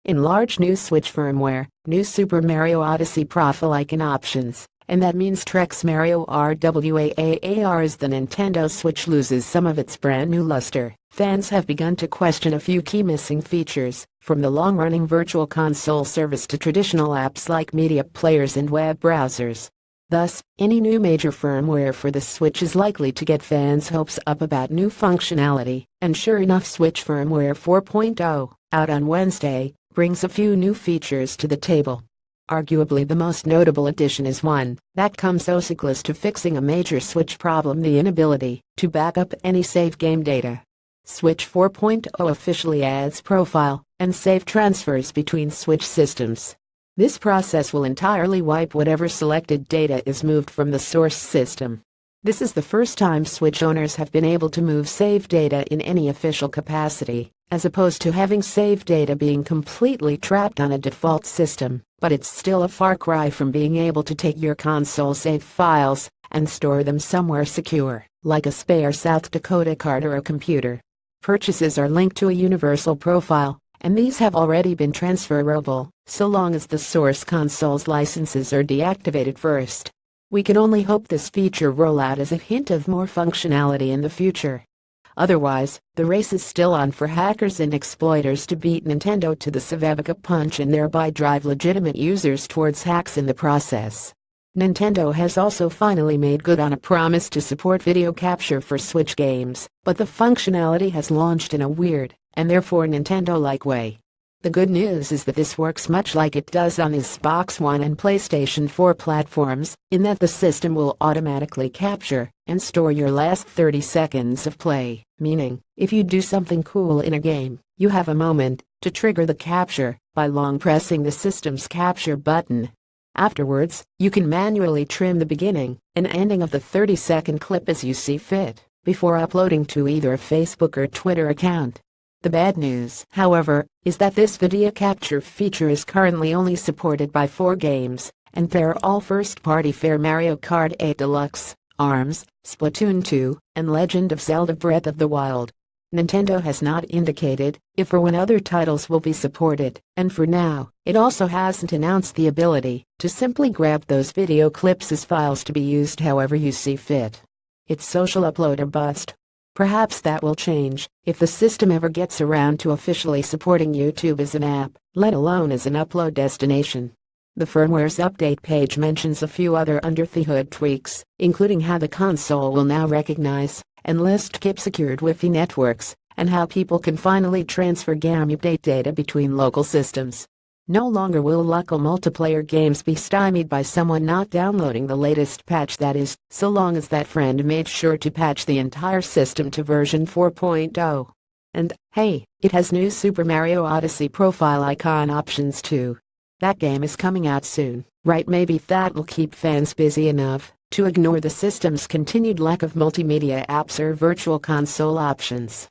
Enlarge new Switch firmware, new Super Mario Odyssey profile icon options, and that means Trex Mario RWAAR as the Nintendo Switch loses some of its brand new luster. Fans have begun to question a few key missing features, from the long-running Virtual Console service to traditional apps like media players and web browsers. Thus, any new major firmware for the Switch is likely to get fans' hopes up about new functionality, and sure enough, Switch firmware 4.0, out on Wednesday, brings a few new features to the table. Arguably the most notable addition is one that comes so close to fixing a major Switch problem: the inability to back up any save game data. Switch 4.0 officially adds profile and save transfers between Switch systems. This process will entirely wipe whatever selected data is moved from the source system. This is the first time Switch owners have been able to move save data in any official capacity, as opposed to having save data being completely trapped on a default system. But it's still a far cry from being able to take your console save files and store them somewhere secure, like a spare South Dakota card or a computer. Purchases are linked to a universal profile, and these have already been transferable, so long as the source console's licenses are deactivated first. We can only hope this feature rollout is a hint of more functionality in the future. Otherwise, the race is still on for hackers and exploiters to beat Nintendo to the Savavika punch and thereby drive legitimate users towards hacks in the process. Nintendo has also finally made good on a promise to support video capture for Switch games, but the functionality has launched in a weird, and therefore Nintendo-like way. The good news is that this works much like it does on the Xbox One and PlayStation 4 platforms, in that the system will automatically capture and store your last 30 seconds of play, meaning, if you do something cool in a game, you have a moment to trigger the capture by long pressing the system's capture button. Afterwards, you can manually trim the beginning and ending of the 30-second clip as you see fit, before uploading to either a Facebook or Twitter account. The bad news, however, is that this video capture feature is currently only supported by 4 games, and they're all first-party fare: Mario Kart 8 Deluxe, ARMS, Splatoon 2, and Legend of Zelda Breath of the Wild. Nintendo has not indicated if or when other titles will be supported, and for now, it also hasn't announced the ability to simply grab those video clips as files to be used however you see fit. It's social upload or bust. Perhaps that will change if the system ever gets around to officially supporting YouTube as an app, let alone as an upload destination. The firmware's update page mentions a few other under-the-hood tweaks, including how the console will now recognize and list chip-secured Wi-Fi networks, and how people can finally transfer game update data between local systems. No longer will local multiplayer games be stymied by someone not downloading the latest patch, that is, so long as that friend made sure to patch the entire system to version 4.0. And, hey, it has new Super Mario Odyssey profile icon options too. That game is coming out soon, right? Maybe that will keep fans busy enough to ignore the system's continued lack of multimedia apps or virtual console options.